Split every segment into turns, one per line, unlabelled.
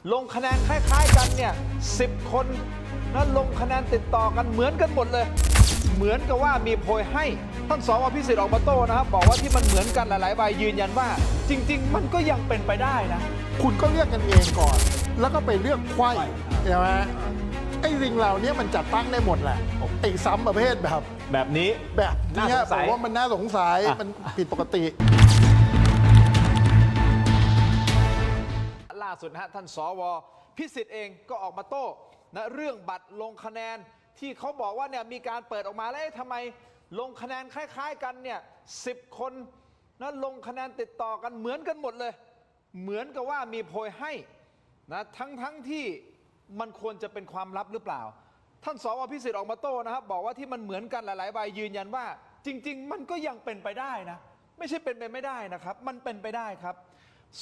ลงคะแนนคล้ายๆกันเนี่ย10 คนนั้นลงคะแนนติดต่อกันเหมือนกันหมดเลยเหมือนกับว่ามีโพยให้ท่านสว.พิสิทธิ์ออกมาโต้นะครับบอกว่าที่มันเหมือนกันหลายๆใบยืนยันว่าจริงๆมันก็ยังเป็นไปได้นะ
คุณก็เลือกกันเองก่อนแล้วก็ไปเลือกไขว้ใช่ไหมไอ้สิ่งเหล่านี้มันจัดตั้งได้หมดแหละไอ้ซ้ำประเภท
แบบนี้
แบบนี้ผมว่ามันน่าสงสัยมันผิดปกติ
ล่าสุดนะฮะท่านสว.พิสิทธิ์เองก็ออกมาโต้นะเรื่องบัตรลงคะแนนที่เขาบอกว่าเนี่ยมีการเปิดออกมาแล้วทำไมลงคะแนนคล้ายๆกันเนี่ย10 คนนะลงคะแนนติดต่อกันเหมือนกันหมดเลยเหมือนกับว่ามีโพยให้นะทั้งที่มันควรจะเป็นความลับหรือเปล่าท่านสว.พิสิทธิ์ออกมาโต้นะครับบอกว่าที่มันเหมือนกันหลายๆใบยืนยันว่าจริงๆมันก็ยังเป็นไปได้นะไม่ใช่เป็นไปไม่ได้นะครับมันเป็นไปได้ครับ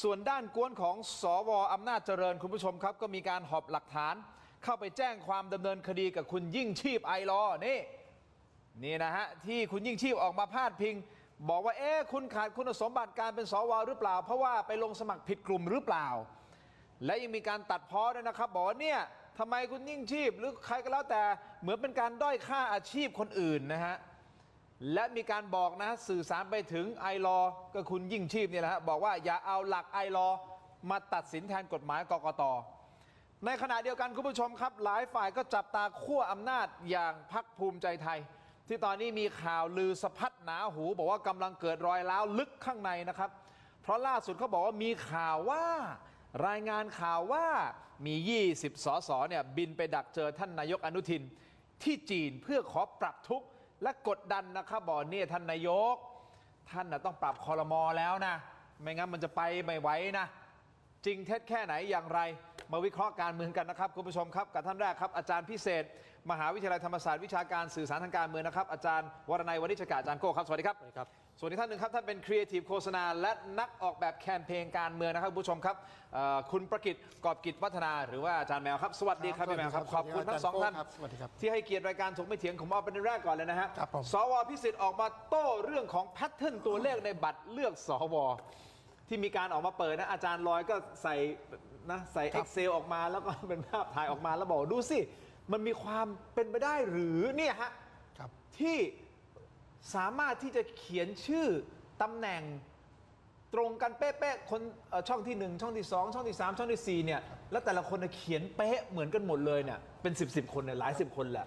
ส่วนด้านกวนของสว.อำนาจเจริญคุณผู้ชมครับก็มีการหอบหลักฐานเข้าไปแจ้งความดำเนินคดีกับคุณยิ่งชีพไอลอนี่นะฮะที่คุณยิ่งชีพออกมาพาดพิงบอกว่าคุณขาดคุณสมบัติการเป็นสว.หรือเปล่าเพราะว่าไปลงสมัครผิดกลุ่มหรือเปล่าและยังมีการตัดพ้อด้วยนะครับบอกว่าเนี่ยทำไมคุณยิ่งชีพหรือใครก็แล้วแต่เหมือนเป็นการด้อยค่าอาชีพคนอื่นนะฮะและมีการบอกนะสื่อสารไปถึงไอลอก็คุณยิ่งชีพเนี่ยแหละฮะบอกว่าอย่าเอาหลักไอลอมาตัดสินแทนกฎหมายกกต.ในขณะเดียวกันคุณผู้ชมครับหลายฝ่ายก็จับตาขั้วอำนาจอย่างพรรคภูมิใจไทยที่ตอนนี้มีข่าวลือสะพัดหนาหูบอกว่ากำลังเกิดรอยร้าวลึกข้างในนะครับเพราะล่าสุดเขาบอกว่ามีข่าวว่ารายงานข่าวว่ามี20 สสเนี่ยบินไปดักเจอท่านนายกอนุทินที่จีนเพื่อขอปรับทุกข์และกดดันนะครับบอกเนี่ยท่านนายกท่านต้องปรับครม.แล้วนะไม่งั้นมันจะไปไม่ไหวนะจริงเท็จแค่ไหนอย่างไรมาวิเคราะห์การเมืองกันนะครับคุณผู้ชมครับกับท่านแรกครับอาจารย์พิเศษมหาวิทยาลัยธรรมศาสตร์วิชาการสื่อสารทางการเมืองนะครับอาจารย์วรนัยวณิชกาอาจารย์โก้ครับสวัสดีครับส่วนอีกท่านหนึ่งครับท่านเป็นครีเอทีฟโฆษณาและนักออกแบบแคมเปญการเมืองนะครับคุณผู้ชมครับคุณประกิตกอบกิจวัฒนาหรือว่าอาจารย์แมวครับสวัสดีครับพี่แมวครับขอบคุณทั้งสองท่านที่ให้เกียรติรายการถกไม่เถียงผมเอาประเด็นแรกก่อนเลยนะฮะสว.พิสิทธิ์ออกมาโต้เรื่องของแพทเทิร์นตัวเลขในบัตรเลือกสว.ที่มีการออกมาเปิดนะอาจารย์ลอยก็ใส่Excel ออกมาแล้วก็เป็นภาพถ่ายออกมาแล้วบอกดูสิมันมีความเป็นไปได้หรือเนี่ยฮะที่สามารถที่จะเขียนชื่อตำแหน่งตรงกันเป๊ะๆคนช่องที่1ช่องที่2ช่องที่3ช่องที่4เนี่ยแล้วแต่ละคนเขียนเป๊ะเหมือนกันหมดเลยเนี่ยเป็น10คนเนี่ยหลาย10 คนแหละ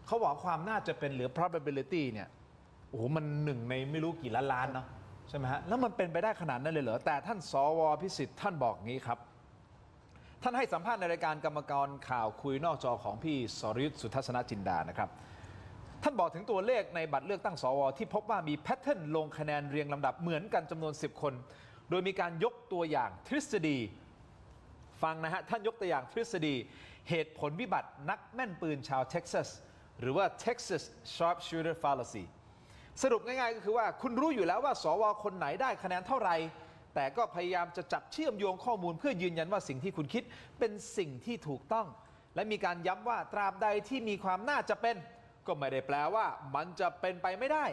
เขาบอกความน่าจะเป็นหรือ probability เนี่ยโอ้โหมัน1 ในไม่รู้กี่ล้านเนาะใช่ไหมฮะแล้วมันเป็นไปได้ขนาดนั้นเลยเหรอแต่ท่านสว.พิสิทธิ์ท่านบอกงี้ครับท่านให้สัมภาษณ์ในรายการกรรมกรข่าวคุยนอกจอของพี่สรยุทธ สุทัศนจินดานะครับท่านบอกถึงตัวเลขในบัตรเลือกตั้งสว.ที่พบว่ามีแพทเทิร์นลงคะแนนเรียงลำดับเหมือนกันจำนวน10 คนโดยมีการยกตัวอย่างทฤษฎีฟังนะฮะท่านยกตัวอย่างทฤษฎีเหตุผลวิบัตินักแม่นปืนชาวเท็กซัสหรือว่า Texas Sharpshooter Fallacy สรุปง่ายๆก็คือว่าคุณรู้อยู่แล้วว่าสว.คนไหนได้คะแนนเท่าไหร่แต่ก็พยายามจะจับเชื่อมโยงข้อมูลเพื่อยืนยันว่าสิ่งที่คุณคิดเป็นสิ่งที่ถูกต้องและมีการย้ำว่าตราบใดที่มีความน่าจะเป็นก็ไม่ได้แปลว่ามันจะเป็นไปไม่ได้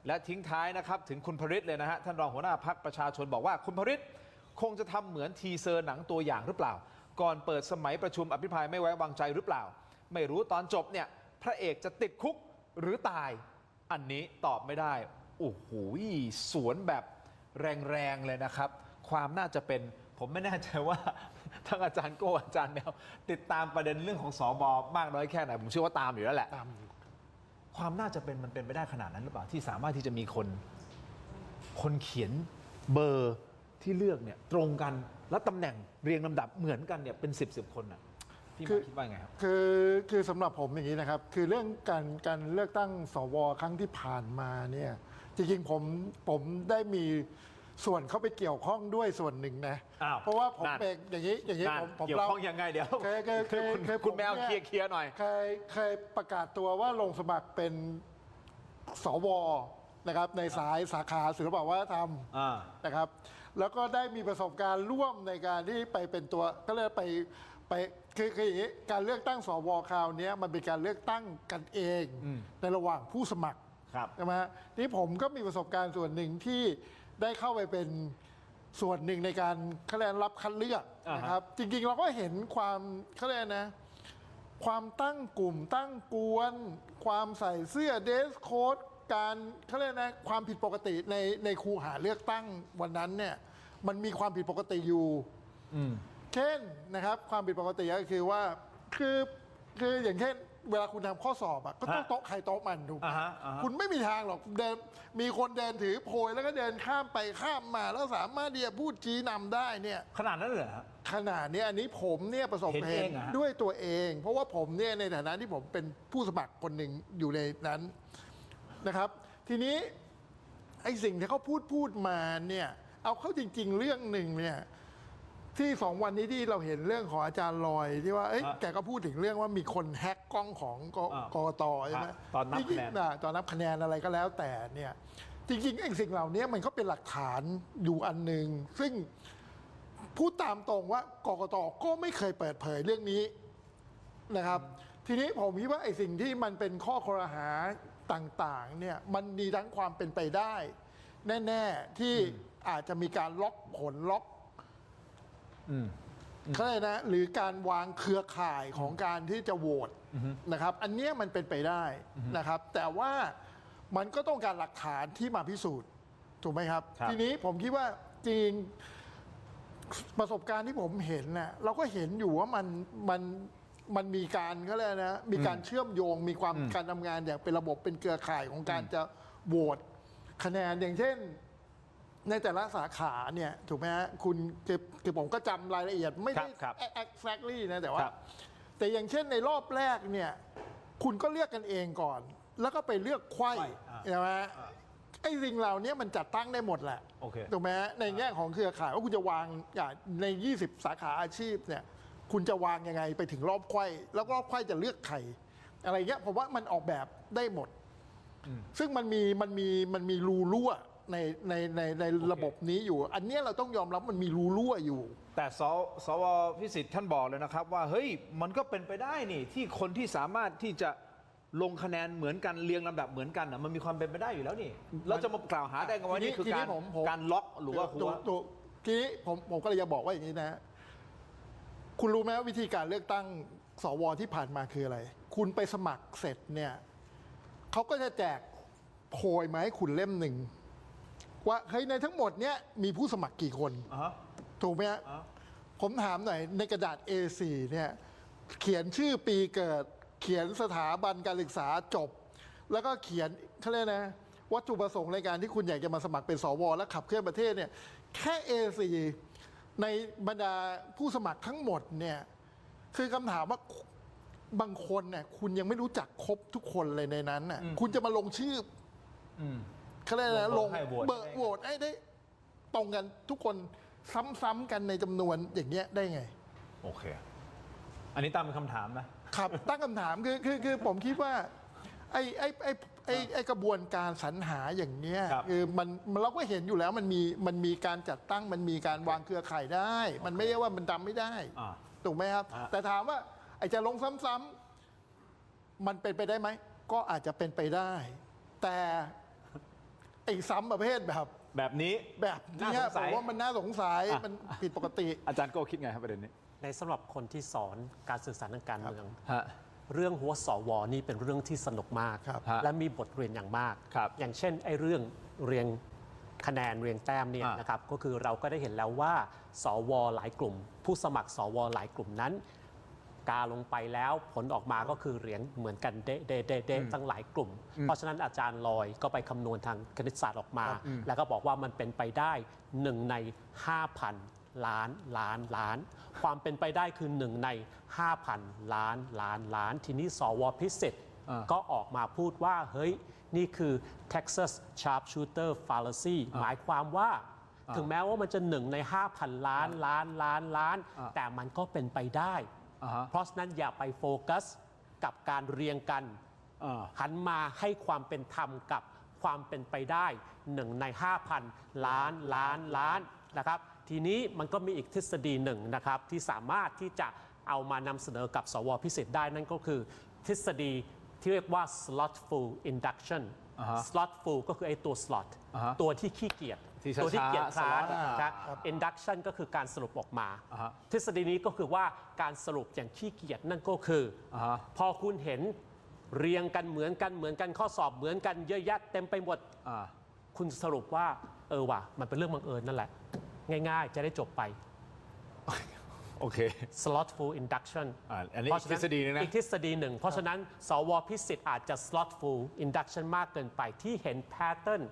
และทิ้งท้ายนะครับถึงคุณพฤทธิ์เลยนะฮะท่านรองหัวหน้าพรรคประชาชนบอกว่าคุณพฤทธิ์คงจะทำเหมือนทีเซอร์หนังตัวอย่างหรือเปล่าก่อนเปิดสมัยประชุมอภิปรายไม่ไว้วางใจหรือเปล่าไม่รู้ตอนจบเนี่ยพระเอกจะติดคุกหรือตายอันนี้ตอบไม่ได้โอ้โหสวนแบบแรงๆเลยนะครับความน่าจะเป็นผมไม่แน่ใจว่าทั้งอาจารย์โก้อาจารย์แมวติดตามประเด็นเรื่องของสบมากน้อยแค่ไหนผมเชื่อว่าตามอยู่แล้วแหละความน่าจะเป็นมันเป็นไปได้ขนาดนั้นหรือเปล่าที่สามารถที่จะมีคนเขียนเบอร์ที่เลือกเนี่ยตรงกันแล้วตำแหน่งเรียงลำดับเหมือนกันเนี่ยเป็น10 คนน่ะพี่มาคิดว่าไงครับ
คือสำหรับผมอย่างนี้นะครับคือเรื่องการเลือกตั้งสวครั้งที่ผ่านมาเนี่ยจริงๆผมได้มีส่วนเข้าไปเกี่ยวข้องด้วยส่วนหนึ่งนะเพราะว่าผมเป็นอย่างนี้ผม
เกี่ยวข้องยังไงเดี๋ยวคุณแมวเคลียร์หน่อย
เคยประกาศตัวว่าลงสมัครเป็นสวนะครับในสายสาขาศิลปวัฒนธรรมนะครับแล้วก็ได้มีประสบการณ์ร่วมในการที่ไปเป็นตัวก็เลยไปคืออย่างนี้การเลือกตั้งสวคราวนี้มันเป็นการเลือกตั้งกันเองในระหว่างผู้สมัครใช่ไหมนี่ผมก็มีประสบการณ์ส่วนหนึ่งที่ได้เข้าไปเป็น ส่วนหนึ่งในการคะแนนรับคัดเลือกนะครับ จริงๆเราก็เห็นความคะแนนนะความตั้งกลุ่มตั้งกวน ความใส่เสื้อเดรสโค้ดการเขาเรียกนะความผิดปกติในคูหาเลือกตั้งวันนั้นเนี่ยมันมีความผิดปกติอยู่เช่นนะครับความผิดปกติก็คือว่าคืออย่างเช่นเวลาคุณทำข้อสอบอ่ะก็ต้องโต๊ะใครโต๊ะมันถูกไหมคุณไม่มีทางหรอกเดินมีคนเดินถือโพยแล้วก็เดินข้ามไปข้ามมาแล้วสามารถที่จะพูดชี้นำได้เนี่ย
ขนาดนั้นเลยเหรอ
ขนาดนี้อันนี้ผมเนี่ยประสบเหตุด้วยตัวเอง เพราะว่าผมเนี่ยในฐานะที่ผมเป็นผู้สมัครคนหนึ่งอยู่ในนั้นนะครับทีนี้ไอ้สิ่งที่เขาพูดมาเนี่ยเอาเข้าจริงๆเรื่องหนึ่งเนี่ยที่2 วันนี้ที่เราเห็นเรื่องของอาจารย์ลอยที่ว่าแกก็พูดถึงเรื่องว่ามีคนแฮกกล้องของกกตใช่ไหม
ตอนนับคะแนน
ตอนนับคะแนนอะไรก็แล้วแต่เนี่ยจริงๆไอ้สิ่งเหล่านี้มันก็เป็นหลักฐานอยู่อันหนึ่งซึ่งพูดตามตรงว่ากกตก็ไม่เคยเปิดเผยเรื่องนี้นะครับทีนี้ผมคิดว่าไอ้สิ่งที่มันเป็นข้อคอรหาต่างๆเนี่ยมันมีทั้งความเป็นไปได้แน่ๆที่อาจจะมีการล็อกผลล็อกเขาเลยนะหรือการวางเครือข่ายของการที่จะโหวตนะครับอันนี้มันเป็นไปได้นะครับแต่ว่ามันก็ต้องการหลักฐานที่มาพิสูจน์ถูกไหมครับทีนี้ผมคิดว่าจริงประสบการณ์ที่ผมเห็นน่ะเราก็เห็นอยู่ว่ามันมีการเขาเรียกนะมีการเชื่อมโยงมีความการทำงานอย่างเป็นระบบเป็นเครือข่ายของการจะโหวตคะแนนอย่างเช่นในแต่ละสาขาเนี่ยถูกไหมฮะคุณคือผมก็จำรายละเอียดไม่ได้ exactly นะแต่ว่าแต่อย่างเช่นในรอบแรกเนี่ยคุณก็เลือกกันเองก่อนแล้วก็ไปเลือกไขว้ใช่ไหมไอ้สิ่งเหล่านี้มันจัดตั้งได้หมดแหละถูกไหมในแง่ของเครือข่ายว่าคุณจะวางใน20 สาขาอาชีพเนี่ยคุณจะวางยังไงไปถึงรอบไขว้แล้วรอบไขว้จะเลือกใครอะไรเงี้ยผมว่ามันออกแบบได้หมดซึ่งมันมีรูรั่วในระบบนี้อยู่อันนี้เราต้องยอมรับมันมีรูรั่วอยู่
แต่สวพิสิทธิ์ท่านบอกเลยนะครับว่าเฮ้ยมันก็เป็นไปได้นี่ที่คนที่สามารถที่จะลงคะแนนเหมือนกันเรียงลำดับเหมือนกันมันมีความเป็นไปได้อยู่แล้วนี่เราจะมากล่าวหาได้กันว่านี่คือการล็อกหรือว่า
ทีนี้ผมก็เลยจะบอกว่าอย่างนี้นะคุณรู้ไหมว่าวิธีการเลือกตั้งสวที่ผ่านมาคืออะไรคุณไปสมัครเสร็จเนี่ยเขาก็จะแจกโพยมาให้คุณเล่มหนึ่งว่าเฮ้ยในทั้งหมดเนี้ยมีผู้สมัครกี่คนถูกไหมฮะผมถามหน่อยในกระดาษ A4 เนี่ยเขียนชื่อปีเกิดเขียนสถาบันการศึกษาจบแล้วก็เขียนเขาเรียกนะวัตถุประสงค์ในการที่คุณอยากจะมาสมัครเป็นสวและขับเคลื่อนประเทศเนี่ยแค่ A4 ในบรรดาผู้สมัครทั้งหมดเนี่ยคือคำถามว่าบางคนเนี่ยคุณยังไม่รู้จักครบทุกคนเลยในนั้นน่ะคุณจะมาลงชื่อเขาเรียกนะลงเบอร์โหวตให้ได้ตรงกันทุกคนซ้ำๆกันในจำนวนอย่างเงี้ยได้ไง
โอเคอันนี้ตามเป็นคำถามนะครับ
ตั้งคำถามคือผมคิดว่าไอ้กระบวนการสรรหาอย่างเนี้ยคือมันเราก็เห็นอยู่แล้วมันมีการจัดตั้งมันมีการวางเครือข่ายได้มันไม่ใช่ว่ามันทำไม่ได้ถูกไหมครับแต่ถามว่าไอ้จะลงซ้ำๆมันเป็นไปได้ไหมก็อาจจะเป็นไปได้แต่ไอ้ซ้ำประเภทแบบนี้ผมว่ามันน่าสงสัยมันผิดปกติ
อาจารย์ก็คิดไงครับประเด็นนี้
ในสำหรับคนที่สอนการสื่อสารทางการเมืองเรื่องหัวสวนี่เป็นเรื่องที่สนุกมากและมีบทเรียนอย่างมากอย่างเช่นไอ้เรื่องเรียงคะแนนเรียงแต้มเนี่ยนะครับก็คือเราก็ได้เห็นแล้วว่าสวหลายกลุ่มผู้สมัครสวหลายกลุ่มนั้นกาลงไปแล้วผลออกมาก็คือเหรียญเหมือนกันเด๊ะตั้งหลายกลุ่มเพราะฉะนั้นอาจารย์ลอยก็ไปคำนวณทางคณิตศาสตร์ออกมาแล้วก็บอกว่ามันเป็นไปได้1 ใน 5,000 ล้านความเป็นไปได้คือ1 ใน 5,000 ล้านทีนี้สวพิสิทธิ์ก็ออกมาพูดว่าเฮ้ยนี่คือ Texas Sharpshooter Fallacy หมายความว่าถึงแม้ว่ามันจะ1 ใน 5,000 ล้านแต่มันก็เป็นไปได้เพราะฉะนั้นอย่าไปโฟกัสกับการเรียงกันหันมาให้ความเป็นธรรมกับความเป็นไปได้1 ใน 5,000 ล้านนะครับทีนี้มันก็มีอีกทฤษฎีหนึ่งนะครับที่สามารถที่จะเอามานำเสนอกับสวพิสิทธิ์ได้นั่นก็คือทฤษฎีที่เรียกว่า slotful induction slotful ก็คือไอ้ตัว slot ตัวที่ขี้เกียจ
ที่ช้าๆ
ตัวที่เกียจคร้าน
สล็อต
นะ induction ก็คือการสรุปออกมา ทฤษฎีนี้ก็คือว่าการสรุปอย่างขี้เกียจนั่นก็คือพอคุณเห็นเรียงกันเหมือนกันข้อสอบเหมือนกันเยอะแยะเต็มไปหมดคุณสรุปว่าว่ะมันเป็นเรื่องบังเอิญนั่นแหละง่ายๆจะได้จบไป
โอเค
slotful induction
อันนี้อีกทฤษฎีนึงนะ
อีกทฤษฎีหนึ่งเพราะฉะนั้นสวพิสิทธิ์อาจจะ slotful induction มากเกินไปที่เห็น pattern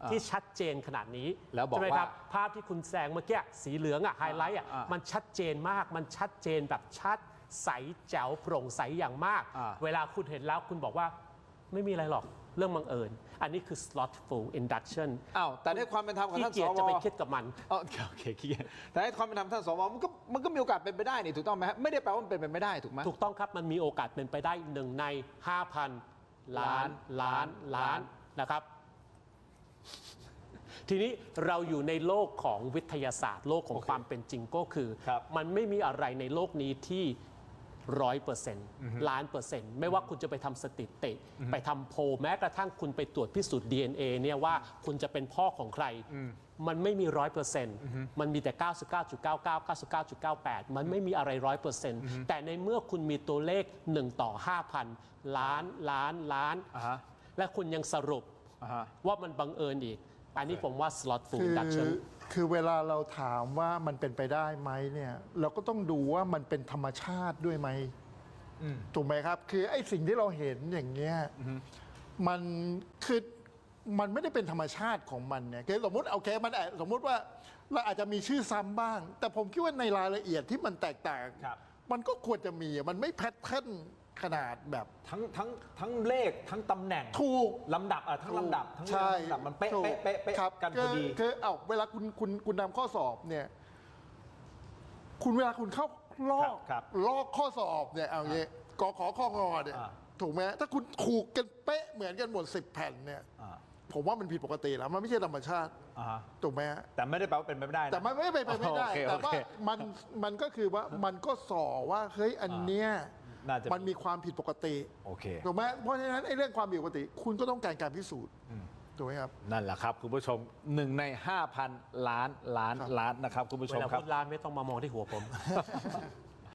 ที่ชัดเจนขนาดนี้
แล้วบอก
ใช่ไหม
ว่า
ครับภาพที่คุณแสงเมื่อกี้สีเหลืองไฮไลท์มันชัดเจนมากมันชัดเจนแบบชัดใสแจ๋วโปร่งใสอย่างมาก เวลาคุณเห็นแล้วคุณบอกว่าไม่มีอะไรหรอกเรื่องบังเอิญอันนี้คือ slotful induction
แต่ในความเป็นธรรมของ
ที่
ท่านส
เกียร
ว
จะไปคิดกับมัน
โอเคขี้เกียจแต่ให้ความเป็นธรรมท่านสวมันก็มีโอกาสเป็นไปได้นี่ถูกต้องไหมฮะไม่ได้แปลว่ามันเป็นไปไม่ได้ถูกไหม
ถูกต้องครับมันมีโอกาสเป็นไปได้1 ใน 5,000 ล้านนะครับ ทีนี้เราอยู่ในโลกของวิทยาศาสตร์โลกของความเป็นจริงก็คือ มันไม่มีอะไรในโลกนี้ที่100%ล้านเปอร์เซ็นต์ไม่ว่าคุณจะไปทำสถิติไปทำโพลแม้กระทั่งคุณไปตรวจพิสูจน์ DNA เนี่ยว่าคุณจะเป็นพ่อของใคร มันไม่มี100%มันมีแต่ 99.99 99.98 มันไม่มีอะไร100%แต่ในเมื่อคุณมีตัวเลข1 ต่อ 5,000 ล้านและคุณยังสรุปว่ามันบังเอิญอีก อันนี้ผมว่า slotful induction
คือเวลาเราถามว่ามันเป็นไปได้ไหมเนี่ยเราก็ต้องดูว่ามันเป็นธรรมชาติด้วยไหมถูกไหมครับ คือไอ้สิ่งที่เราเห็นอย่างเงี้ยมันคือมันไม่ได้เป็นธรรมชาติของมันเนี่ยคือสมมติโอเคมันสมมุติว่าเราอาจจะมีชื่อซ้ำบ้าง แต่ผมคิดว่าในรายละเอียดที่มันแตกต่างมันก็ควรจะมีมันไม่แพทเทิร์นขนาดแบบ
ทั้งเลขทั้งตำแหน่ง
ถูก
ลำดับทั้งลำดับทั้ง
ใช่
ลำดับมันเป๊ะกันพอดี
คือเวลาคุณนำข้อสอบเนี่ยเวลาคุณเข้าลอกข้อสอบเนี่ยเอางี้กขข้องอเนี่ยถูกไหมถ้าคุณถูกกันเป๊ะเหมือนกันหมด10 แผ่นเนี่ยผมว่ามันผิดปกติแล้วมันไม่ใช่ธรรมชาติถูกไหมฮะ
แต่ไม่ได้แปลว่าเป็นไปไม่ได้นะ
แต่มันไม่เป็นไปไม่ได้
โอเค
แต่ว่ามันก็คือว่ามันก็ส่อว่าเฮ้ยอันเนี้ย
น่าจะ
มันมีความผิดปกติ
โอเค
ถูกไหมเพราะฉะนั้นไอ้เรื่องความผิดปกติ คุณก็ต้องการพิสูจน์ถูกไหมครับ
นั่นแหละครับคุณผู้ชม1 ใน 5,000 ล้านนะครับคุณผู้ช
เว
ชม
ลา
ครับ
พูดล้านไม่ต้องมามองที่หัวผม